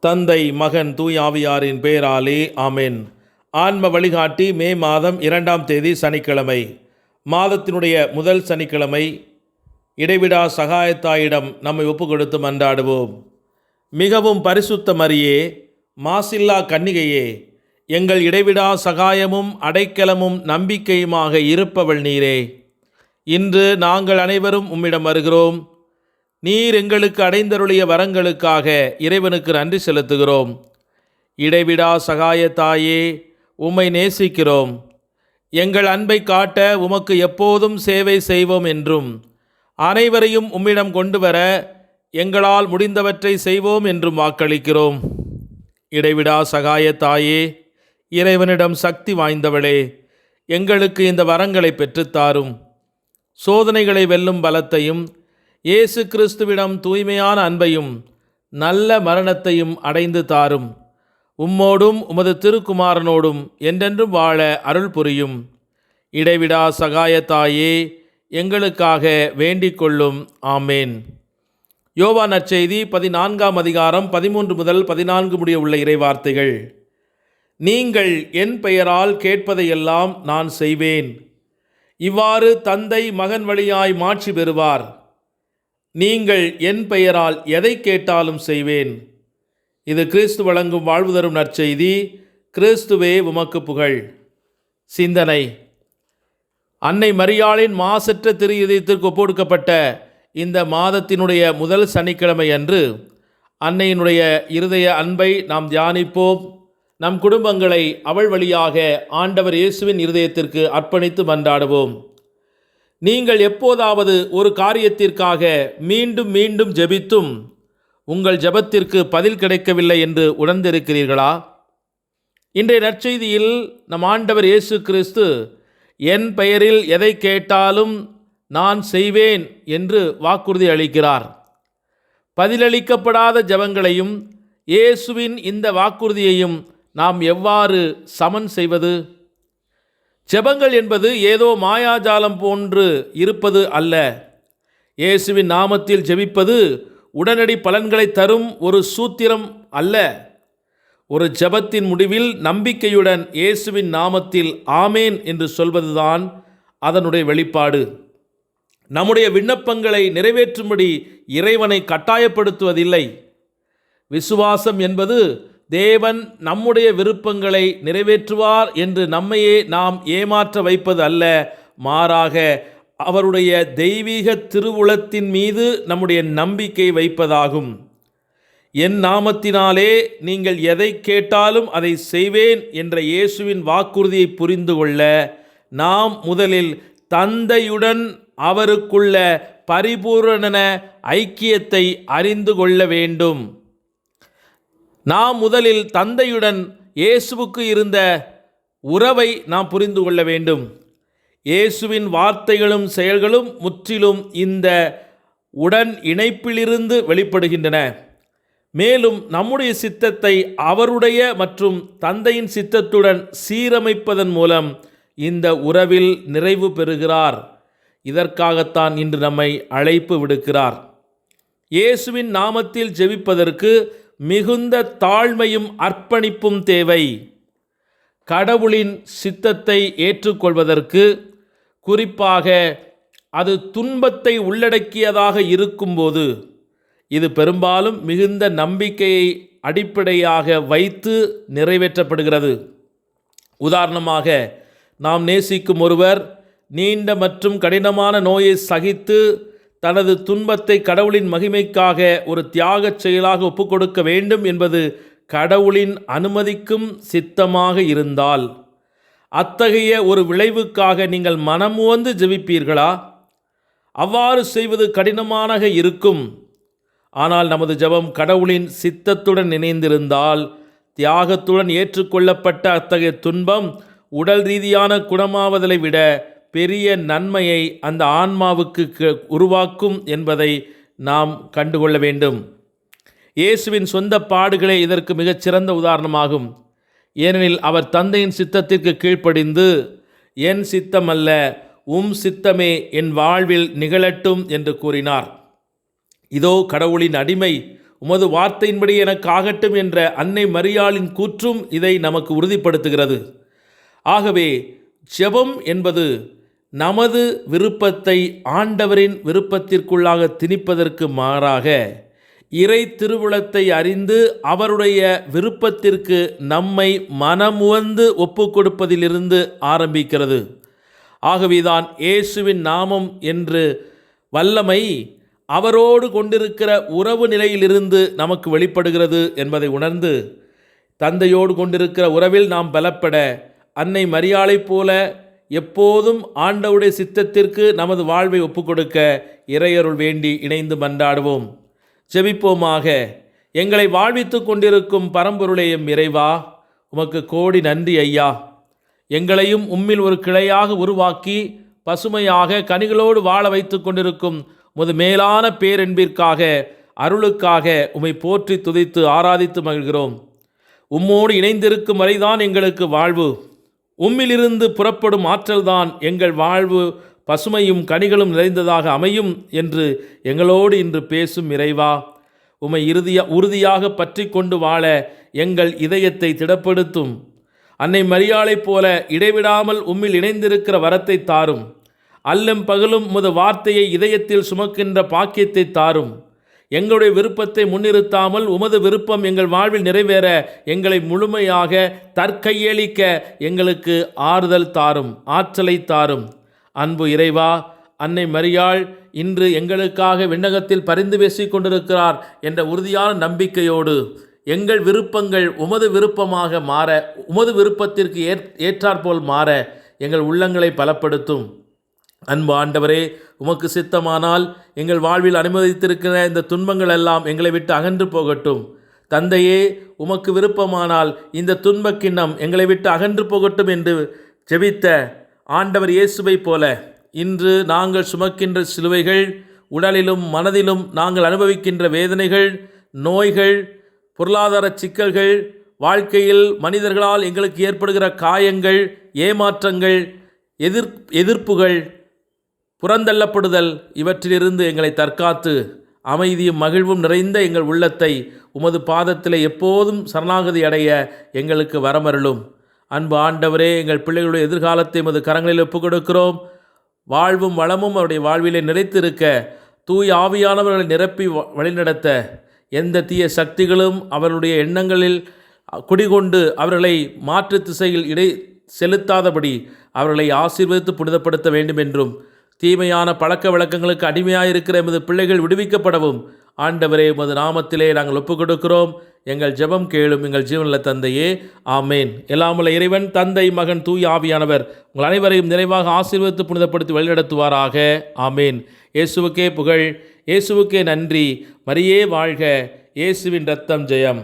தந்தை மகன் தூய் ஆவியாரின் பெயராலே ஆமென். ஆன்ம வழிகாட்டி மே மாதம் 2ஆம் தேதி சனிக்கிழமை. மாதத்தினுடைய முதல் சனிக்கிழமை. இடைவிடா சகாயத்தாயிடம் நம்மை ஒப்புக்கொடுத்து மன்றாடுவோம். மிகவும் பரிசுத்த மரியே, மாசில்லா கன்னிகையே, எங்கள் இடைவிடா சகாயமும் அடைக்கலமும் நம்பிக்கையுமாக இருப்பவள் நீரே. இன்று நாங்கள் அனைவரும் உம்மிடம் வருகிறோம். நீர் எங்களுக்கு அடைந்தருளிய வரங்களுக்காக இறைவனுக்கு நன்றி செலுத்துகிறோம். இடைவிடா சகாயத்தாயே, உம்மை நேசிக்கிறோம். எங்கள் அன்பை காட்ட உமக்கு எப்போதும் சேவை செய்வோம் என்றும், அனைவரையும் உம்மிடம் கொண்டு வர எங்களால் முடிந்தவற்றை செய்வோம் என்றும் வாக்களிக்கிறோம். இடைவிடா சகாயத்தாயே, இறைவனிடம் சக்தி வாய்ந்தவளே, எங்களுக்கு இந்த வரங்களை பெற்றுத்தாரும். சோதனைகளை வெல்லும் பலத்தையும், இயேசு கிறிஸ்துவிடம் தூய்மையான அன்பையும் நல்ல மரணத்தையும் அடைந்து தாரும். உம்மோடும் உமது திருக்குமாரனோடும் என்றென்றும் வாழ அருள் புரியும். இடைவிடா சகாயத்தாயே, எங்களுக்காக வேண்டிக் கொள்ளும். ஆமேன். யோவான் நற்செய்தி 14ஆம் அதிகாரம் 13 முதல் 14 முடிய உள்ள இறைவார்த்தைகள். நீங்கள் என் பெயரால் கேட்பதையெல்லாம் நான் செய்வேன். இவ்வாறு தந்தை மகன் வழியாய் மாட்சி பெறுவார். நீங்கள் என் பெயரால் எதை கேட்டாலும் செய்வேன். இது கிறிஸ்து வழங்கும் வாழ்வு தரும் நற்செய்தி. கிறிஸ்துவே உமக்கு புகழ். சிந்தனை. அன்னை மரியாளின் மாசற்ற திரு இதயத்திற்கு ஒப்புக்கொடுக்கப்பட்ட இந்த மாதத்தினுடைய முதல் சனிக்கிழமை அன்று அன்னையினுடைய இருதய அன்பை நாம் தியானிப்போம். நம் குடும்பங்களை அவள் வழியாக ஆண்டவர் இயேசுவின் இருதயத்திற்கு அர்ப்பணித்து மன்றாடுவோம். நீங்கள் எப்போதாவது ஒரு காரியத்திற்காக மீண்டும் மீண்டும் ஜெபித்தும் உங்கள் ஜெபத்திற்கு பதில் கிடைக்கவில்லை என்று உணர்ந்திருக்கிறீர்களா? இன்றைய நற்செய்தியில் நம் ஆண்டவர் இயேசு கிறிஸ்து என் பெயரில் எதை கேட்டாலும் நான் செய்வேன் என்று வாக்குறுதி அளிக்கிறார். பதிலளிக்கப்படாத ஜெபங்களையும் இயேசுவின் இந்த வாக்குறுதியையும் நாம் எவ்வாறு சமன் செய்வது? ஜெபங்கள் என்பது ஏதோ மாயாஜாலம் போன்று இருப்பது அல்ல. இயேசுவின் நாமத்தில் ஜெபிப்பது உடனடி பலன்களை தரும் ஒரு சூத்திரம் அல்ல. ஒரு ஜெபத்தின் முடிவில் நம்பிக்கையுடன் இயேசுவின் நாமத்தில் ஆமேன் என்று சொல்வதுதான் அதனுடைய வெளிப்பாடு. நம்முடைய விண்ணப்பங்களை நிறைவேற்றும்படி இறைவனை கட்டாயப்படுத்துவதில்லை. விசுவாசம் என்பது தேவன் நம்முடைய விருப்பங்களை நிறைவேற்றுவார் என்று நம்மையே நாம் ஏமாற்ற வைப்பது அல்ல. மாறாக அவருடைய தெய்வீக திருவுளத்தின் மீது நம்முடைய நம்பிக்கை வைப்பதாகும். என் நாமத்தினாலே நீங்கள் எதை கேட்டாலும் அதை செய்வேன் என்ற இயேசுவின் வாக்குறுதியை புரிந்து கொள்ள நாம் முதலில் தந்தையுடன் அவருக்குள்ள பரிபூரண ஐக்கியத்தை அறிந்து கொள்ள வேண்டும். நாம் முதலில் தந்தையுடன் இயேசுவுக்கு இருந்த உறவை நாம் புரிந்து கொள்ள வேண்டும். இயேசுவின் வார்த்தைகளும் செயல்களும் முற்றிலும் இந்த உடன் இணைப்பிலிருந்து வெளிப்படுகின்றன. மேலும் நம்முடைய சித்தத்தை அவருடைய மற்றும் தந்தையின் சித்தத்துடன் சீரமைப்பதன் மூலம் இந்த உறவில் நிறைவு பெறுகிறார். இதற்காகத்தான் இன்று நம்மை அழைப்பு விடுக்கிறார். இயேசுவின் நாமத்தில் ஜெபிப்பதற்கு மிகுந்த தாழ்மையும் அர்ப்பணிப்பும் தேவை. கடவுளின் சித்தத்தை ஏற்றுக்கொள்வதற்கு, குறிப்பாக அது துன்பத்தை உள்ளடக்கியதாக இருக்கும்போது, இது பெரும்பாலும் மிகுந்த நம்பிக்கையை அடிப்படையாக வைத்து நிறைவேற்றப்படுகிறது. உதாரணமாக, நாம் நேசிக்கும் ஒருவர் நீண்ட மற்றும் கடினமான நோயை சகித்து தனது துன்பத்தை கடவுளின் மகிமைக்காக ஒரு தியாகச் செயலாக ஒப்புக்கொடுக்க வேண்டும் என்பது கடவுளின் அனுமதிக்கும் சித்தமாக இருந்தால், அத்தகைய ஒரு விளைவுக்காக நீங்கள் மனமுவந்து ஜெபிப்பீர்களா? அவ்வாறு செய்வது கடினமாக இருக்கும். ஆனால் நமது ஜெபம் கடவுளின் சித்தத்துடன் இணைந்திருந்தால், தியாகத்துடன் ஏற்றுக்கொள்ளப்பட்ட அத்தகைய துன்பம் உடல் ரீதியான குணமாவதை விட பெரிய நன்மையை அந்த ஆன்மாவுக்கு உருவாக்கும் என்பதை நாம் கண்டுகொள்ள வேண்டும். இயேசுவின் சொந்த பாடுகளே இதற்கு மிகச்சிறந்த உதாரணமாகும். ஏனெனில் அவர் தந்தையின் சித்தத்திற்கு கீழ்ப்படிந்து, என் சித்தம் அல்ல உம் சித்தமே என் வாழ்வில் நிகழட்டும் என்று கூறினார். இதோ கடவுளின் அடிமை உமது வார்த்தையின்படி எனக்கு ஆகட்டும் என்ற அன்னை மரியாளின் கூற்றும் இதை நமக்கு உறுதிப்படுத்துகிறது. ஆகவே ஜெபம் என்பது நமது விருப்பத்தை ஆண்டவரின் விருப்பத்திற்குள்ளாக திணிப்பதற்கு மாறாக இறை திருவுளத்தை அறிந்து அவருடைய விருப்பத்திற்கு நம்மை மனமுவந்து ஒப்பு கொடுப்பதிலிருந்து ஆரம்பிக்கிறது. ஆகவேதான் இயேசுவின் நாமம் என்று வல்லமை அவரோடு கொண்டிருக்கிற உறவு நிலையிலிருந்து நமக்கு வெளிப்படுகிறது என்பதை உணர்ந்து தந்தையோடு கொண்டிருக்கிற உறவில் நாம் பலப்பட அன்னை மரியாளைப் போல எப்போதும் ஆண்டவருடைய சித்தத்திற்கு நமது வாழ்வை ஒப்புக்கொடுக்க இறையருள் வேண்டி இணைந்து மன்றாடுவோம். ஜெபிப்போமாக. எங்களை வாழ்வித்து கொண்டிருக்கும் பரம்பொருளையும் இறைவா, உமக்கு கோடி நன்றி ஐயா. எங்களையும் உம்மில் ஒரு கிளையாக உருவாக்கி பசுமையாக கனிகளோடு வாழ வைத்து கொண்டிருக்கும் உமது மேலான பேரன்பிற்காக அருளுக்காக உம்மை போற்றி துதித்து ஆராதித்து மகிழ்கிறோம். உம்மோடு இணைந்திருக்கும் வரைதான் எங்களுக்கு வாழ்வு. உம்மிலிருந்து புறப்படும் ஆற்றல்தான் எங்கள் வாழ்வு பசுமையும் கனிகளும் நிறைந்ததாக அமையும் என்று எங்களோடு இன்று பேசும் இறைவா, உம்மை உறுதியாக பற்றி கொண்டு வாழ எங்கள் இதயத்தை திடப்படுத்தும். அன்னை மரியாளைப் போல இடைவிடாமல் உம்மில் இணைந்திருக்கிற வரத்தை தாரும். அல்லும் பகலும் உமது வார்த்தையை இதயத்தில் சுமக்கின்ற பாக்கியத்தை தாரும். எங்களுடைய விருப்பத்தை முன்னிறுத்தாமல் உமது விருப்பம் எங்கள் வாழ்வில் நிறைவேற எங்களை முழுமையாக தற்கையளிக்க எங்களுக்கு ஆறுதல் தாரும், ஆற்றலை தாரும். அன்பு இறைவா, அன்னை மரியாள் இன்று எங்களுக்காக விண்ணகத்தில் பரிந்து பேசிக் கொண்டிருக்கிறார் என்ற உறுதியான நம்பிக்கையோடு எங்கள் விருப்பங்கள் உமது விருப்பமாக மாற, உமது விருப்பத்திற்கு ஏற்றாற்போல் மாற எங்கள் உள்ளங்களை பலப்படுத்தும். அன்பு ஆண்டவரே, உமக்கு சித்தமானால் எங்கள் வாழ்வில் அனுமதித்திருக்கிற இந்த துன்பங்கள் எல்லாம் எங்களை விட்டு அகன்று போகட்டும். தந்தையே, உமக்கு விருப்பமானால் இந்த துன்பக் கிண்ணம் எங்களை விட்டு அகன்று போகட்டும் என்று ஜெபித்த ஆண்டவர் இயேசுவைப் போல இன்று நாங்கள் சுமக்கின்ற சிலுவைகள், உடலிலும் மனதிலும் நாங்கள் அனுபவிக்கின்ற வேதனைகள், நோய்கள், பொருளாதார சிக்கல்கள், வாழ்க்கையில் மனிதர்களால் எங்களுக்கு ஏற்படுகிற காயங்கள், ஏமாற்றங்கள், எதிர்ப்புகள், புறந்தள்ளப்படுதல், இவற்றிலிருந்து எங்களை தற்காத்து அமைதியும் மகிழ்வும் நிறைந்த எங்கள் உள்ளத்தை உமது பாதத்தில் எப்போதும் சரணாகதி அடைய எங்களுக்கு வரமருளும். அன்பு ஆண்டவரே, எங்கள் பிள்ளைகளுடைய எதிர்காலத்தை உமது கரங்களில் ஒப்புக் கொடுக்கிறோம். வாழ்வும் வளமும் அவருடைய வாழ்விலே நிலைத்திருக்க தூய் ஆவியானவர்களை நிரப்பி வழிநடத்த எந்த தீய சக்திகளும் அவருடைய எண்ணங்களில் குடிகொண்டு அவர்களை மாற்று திசையில் செலுத்தாதபடி அவர்களை ஆசீர்வதித்து புனிதப்படுத்த வேண்டும் என்றும், தீமையான பழக்க வழக்கங்களுக்கு அடிமையாயிருக்கிற எமது பிள்ளைகள் விடுவிக்கப்படவும் ஆண்டவரே உமது நாமத்திலே நாங்கள் ஒப்புக் கொடுக்கிறோம். எங்கள் ஜெபம் கேளும் எங்கள் ஜீவனுள்ள தந்தையே, ஆமேன். எல்லாமுள்ள இறைவன் தந்தை, மகன், தூய் ஆவியானவர் உங்கள் அனைவரையும் நிறைவாக ஆசீர்வதித்து புனிதப்படுத்தி வழிநடத்துவாராக. ஆமேன். இயேசுவுக்கே புகழ், இயேசுவுக்கே நன்றி. மரியே வாழ்க, இயேசுவின் இரத்தம் ஜெயம்.